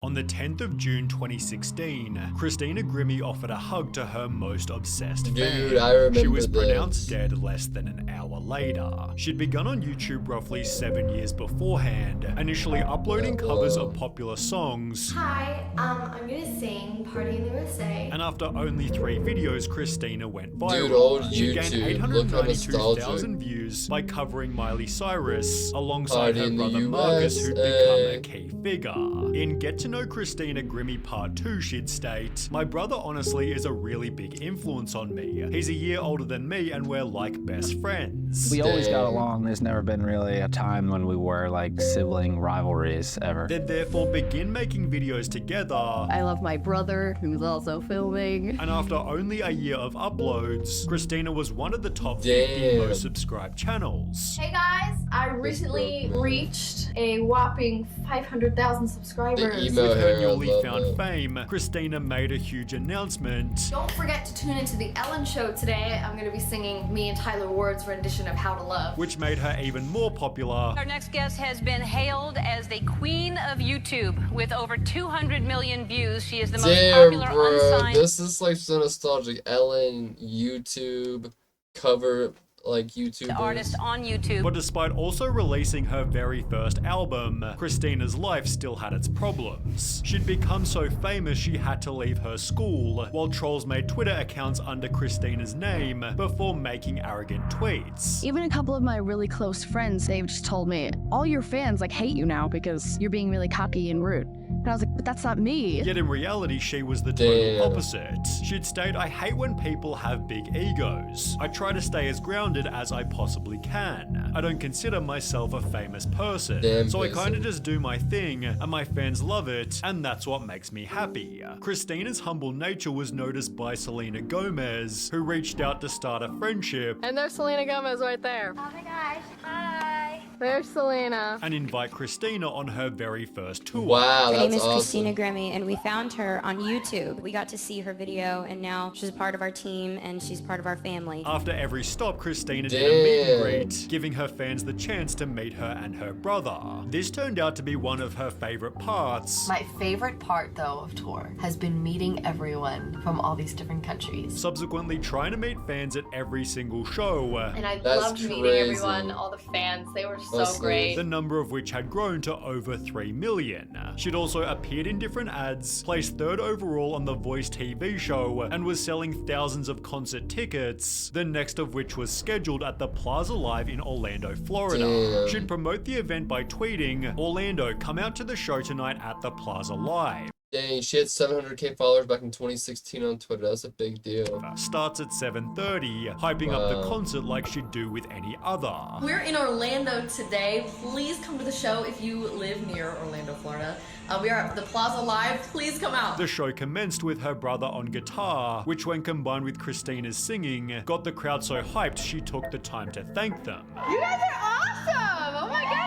On the 10th of June 2016, Christina Grimmie offered a hug to her most obsessed fan. Dude, I remember She was this. pronounced dead less than an hour later. She'd begun on YouTube roughly 7 years beforehand, initially uploading covers of popular songs. Hi, I'm gonna sing Party in the USA. And after only 3 videos, Christina went viral. Dude, old She gained YouTube. Look how 892,000 nostalgic. views by covering Miley Cyrus, alongside Party her in the brother Marcus, who'd become USA. a key figure. In Get to Know Christina Grimmie Part 2, she'd state, "My brother honestly is a really big influence on me. He's a year older than me and we're like best friends." We always got Dang. along. There's never been really a time when we were like sibling rivalries ever. They'd therefore begin making videos together, I love my brother, who's also filming. and after only a year of uploads, Christina was one of the top 50 Damn. most subscribed channels. Hey guys, I recently reached a whopping 500,000 subscribers. The emo With her hair, I newly love found it. fame, Christina made a huge announcement. Don't forget to tune into the Ellen Show today. I'm gonna be singing me and Tyler Ward's rendition of How to Love. Which made her even more popular. Our next guest has been hailed as the queen of YouTube. With over 200 million views, she is the most Damn, popular bro. unsigned. This is like so nostalgic. Ellen, YouTube, cover, like YouTubers. artist on YouTube. But despite also releasing her very first album, Christina's life still had its problems. She'd become so famous she had to leave her school, while trolls made Twitter accounts under Christina's name before making arrogant tweets. Even a couple of my really close friends, they've just told me, all your fans like hate you now because you're being really cocky and rude. And I was like, but that's not me. Yet in reality, she was the total Damn. opposite. She'd state, "I hate when people have big egos. I try to stay as grounded as I possibly can. I don't consider myself a famous person. Damn So I busy. kinda just do my thing, and my fans love it, and that's what makes me happy." Christina's humble nature was noticed by Selena Gomez, who reached out to start a friendship And there's Selena Gomez right there. Oh my gosh, hi. There's Selena. and invite Christina on her very first tour. Wow, Her that's name is awesome. Christina Grimmie, and we found her on YouTube. We got to see her video, and now she's a part of our team, and she's part of our family. After every stop, Christina did a meet and Damn. greet, giving her fans the chance to meet her and her brother. This turned out to be one of her favorite parts. My favorite part, though, of tour has been meeting everyone from all these different countries. Subsequently trying to meet fans at every single show, And I That's loved meeting crazy. everyone, all the fans. They were so That's great. the number of which had grown to over 3 million. She'd also appeared in different ads, placed 3rd overall on The Voice TV show, and was selling thousands of concert tickets, the next of which was scheduled at the Plaza Live in Orlando, Florida. Damn. She'd promote the event by tweeting, "Orlando, come out to the show tonight at the Plaza Live." Dang, she had 700K followers back in 2016 on Twitter. That's a big deal. Starts at 7:30, hyping up the Wow. concert like she'd do with any other. We're in Orlando today. Please come to the show if you live near Orlando, Florida. We are at the Plaza Live. Please come out. The show commenced with her brother on guitar, which when combined with Christina's singing, got the crowd so hyped she took the time to thank them. You guys are awesome! Oh my goodness!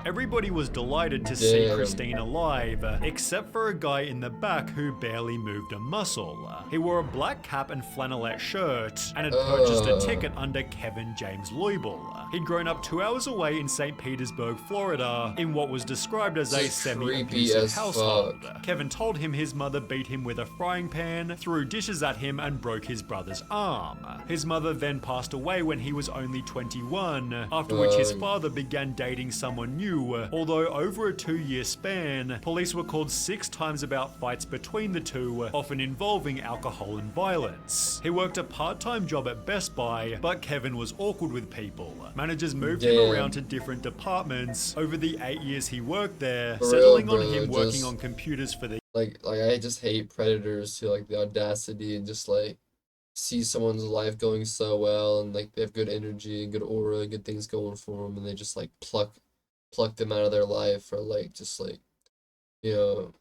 Everybody was delighted to see Damn. Christina live, except for a guy in the back who barely moved a muscle. He wore a black cap and flannelette shirt, and had purchased a ticket under Kevin James Loibel. He'd grown up 2 hours away in St. Petersburg, Florida, in what was described as a This is creepy semi-abusive as household. fuck. Kevin told him his mother beat him with a frying pan, threw dishes at him, and broke his brother's arm. His mother then passed away when he was only 21, after which his father began dating someone new, although over a 2-year span, police were called 6 times about fights between the two, often involving alcohol and violence. He worked a part-time job at Best Buy, but Kevin was awkward with people. Managers moved him Damn. around to different departments over the 8 years he worked there, For real, settling on bro, him working just- on computers for the Like I just hate predators who like the audacity and just like see someone's life going so well and like they have good energy and good aura and good things going for them and they just like pluck them out of their life or like just like, you know,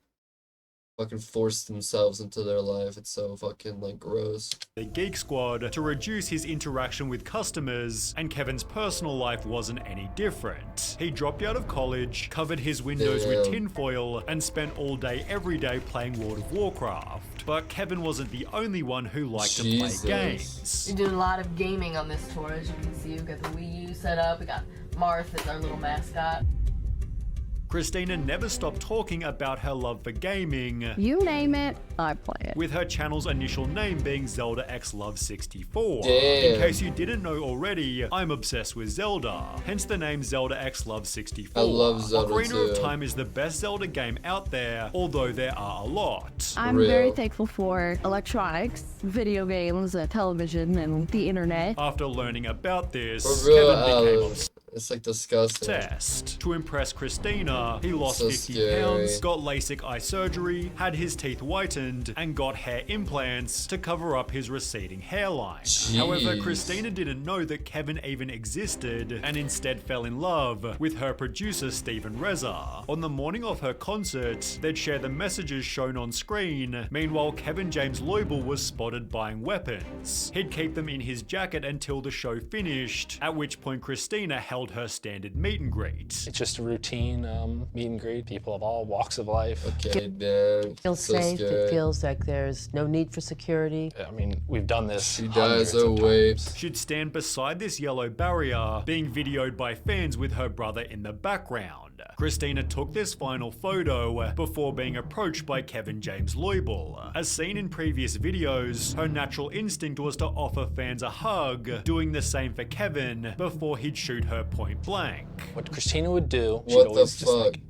fucking force themselves into their life. It's so fucking like gross. the Geek Squad to reduce his interaction with customers, and Kevin's personal life wasn't any different. He dropped out of college, covered his windows with Damn. tinfoil, and spent all day every day playing World of Warcraft. But Kevin wasn't the only one who liked to Jesus. play games. We do a lot of gaming on this tour, as you can see. We've got the Wii U set up. We got Marth as our little mascot. Christina never stopped talking about her love for gaming. You name it, I play it. With her channel's initial name being Zelda X Love 64. Damn. In case you didn't know already, I'm obsessed with Zelda, hence the name Zelda X Love 64. I love Zelda Ocarina too. of Time is the best Zelda game out there, although there are a lot. I'm very thankful for electronics, video games, television, and the internet. After learning about this, For real, Kevin became Alex. It's like disgusting. obsessed. To impress Christina, he lost So 50 scary. pounds, got LASIK eye surgery, had his teeth whitened, and got hair implants to cover up his receding hairline. However, Jeez. Christina didn't know that Kevin even existed, and instead fell in love with her producer Stephen Reza. On the morning of her concert, they'd share the messages shown on screen. Meanwhile, Kevin James Loibel was spotted buying weapons. He'd keep them in his jacket until the show finished, at which point Christina held her standard meet and greet. It's just a routine meet and greet. People of all walks of life. Okay, damn. It feels So safe. scary. It feels like there's no need for security. I mean, we've done this. She hundreds dies of away. times. She'd stand beside this yellow barrier, being videoed by fans with her brother in the background. Christina took this final photo before being approached by Kevin James Loibel. As seen in previous videos, her natural instinct was to offer fans a hug, doing the same for Kevin before he'd shoot her point blank. What Christina would do, she'd What the always just fuck? like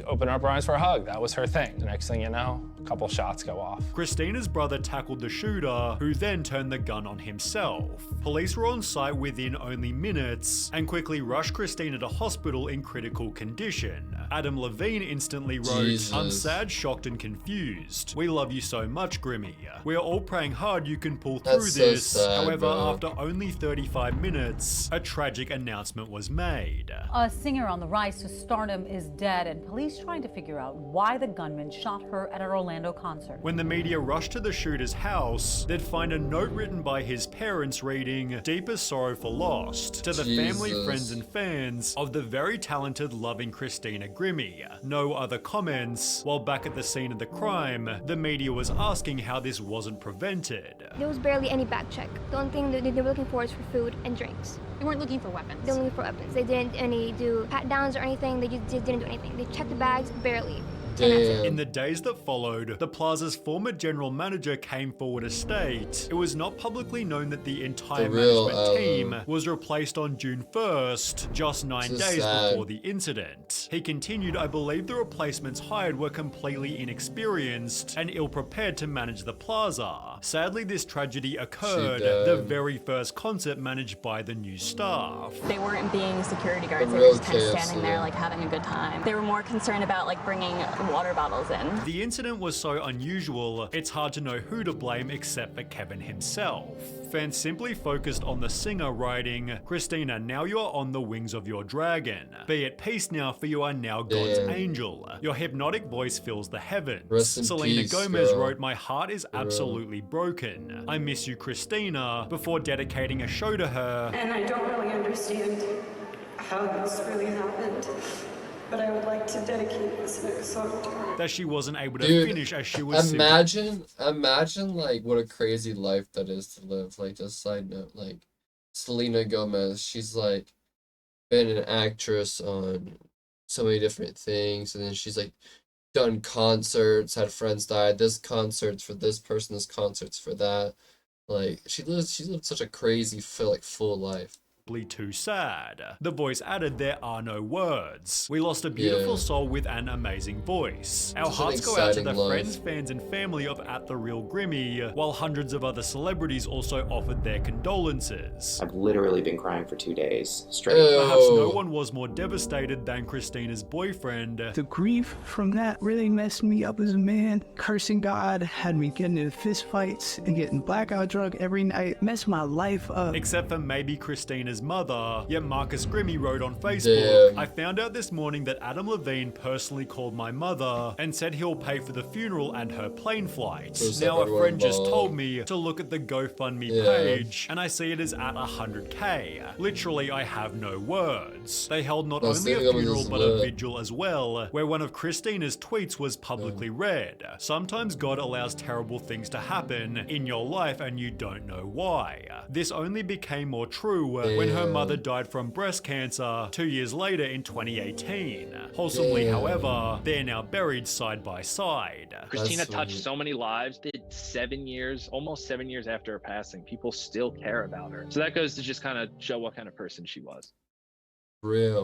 open up her arms for a hug. That was her thing. The next thing you know, a couple shots go off. Christina's brother tackled the shooter, who then turned the gun on himself. Police were on site within only minutes and quickly rushed Christina to hospital in critical condition. Adam Levine instantly wrote, Jesus. "I'm sad, shocked and confused. We love you so much, Grimmie. We're all praying hard you can pull through That's so this." sad, However, bro. after only 35 minutes, a tragic announcement was made. A singer on the rise to stardom is dead, and police trying to figure out why the gunman shot her at an Orlando concert. When the media rushed to the shooter's house, they'd find a note written by his parents reading, "Deepest sorrow for lost, to the family, Jesus. friends and fans of the very talented, loving Christina Grimmie." No other comments. While back at the scene of the crime, the media was asking how this wasn't prevented. There was barely any back check. The only thing that they were looking for is for food and drinks. They weren't looking for weapons. They were looking for weapons. They didn't do pat downs or anything. They just didn't do anything. They checked the bags barely. In the days that followed, the plaza's former general manager came forward to state it was not publicly known that the entire The real management team was replaced on June 1st, just 9 So days sad. before the incident. He continued, "I believe the replacements hired were completely inexperienced and ill-prepared to manage the plaza. Sadly, this tragedy occurred the very first concert managed by the new staff." They weren't being security guards. The They were real just kind of chaos, standing there, yeah. like having a good time. They were more concerned about like bringing water bottles in. The incident was so unusual, it's hard to know who to blame except for Kevin himself. Fans simply focused on the singer writing, "Christina, now you are on the wings of your dragon. Be at peace now, for you are now God's Damn. angel. Your hypnotic voice fills the heavens." Rest in Selena peace, Gomez girl. wrote, "My heart is absolutely broken. I miss you, Christina," before dedicating a show to her. And I don't really understand how this really happened, but I would like to dedicate this next song to her. That she wasn't able to Dude, finish as she was imagine like what a crazy life that is to live. Like, just side note, like Selena Gomez, she's like been an actress on so many different things, and then she's like done concerts, had friends die, this concerts for this person, this concerts for that. Like, she lived such a crazy, full life. Too sad. The voice added, "There are no words. We lost a beautiful soul with an amazing voice. Our Such an hearts go out to the exciting life. friends, fans and family of At The Real Grimmie," while hundreds of other celebrities also offered their condolences. I've literally been crying for 2 days straight. Perhaps no one was more devastated than Christina's boyfriend. The grief from that really messed me up as a man. Cursing God, had me getting into fist fights and getting blackout drunk every night. Messed my life up. Except for maybe Christina's mother. Yet Marcus Grimmie wrote on Facebook, Damn. "I found out this morning that Adam Levine personally called my mother and said he'll pay for the funeral and her plane flight. So Now a everyone friend just involved. told me to look at the GoFundMe Yeah. page and I see it is at 100K. Literally, I have no words." They held not No, only a Selena Gomez funeral is but a lit. vigil as well, where one of Christina's tweets was publicly read. "Sometimes God allows terrible things to happen in your life and you don't know why. This only became more true when and her Damn. mother died from breast cancer 2 years later in 2018. Wholesomely, Damn. however, they're now buried side by side. Christina touched so many lives. Did 7 years, almost 7 years after her passing, people still care about her. So that goes to just kind of show what kind of person she was. Real.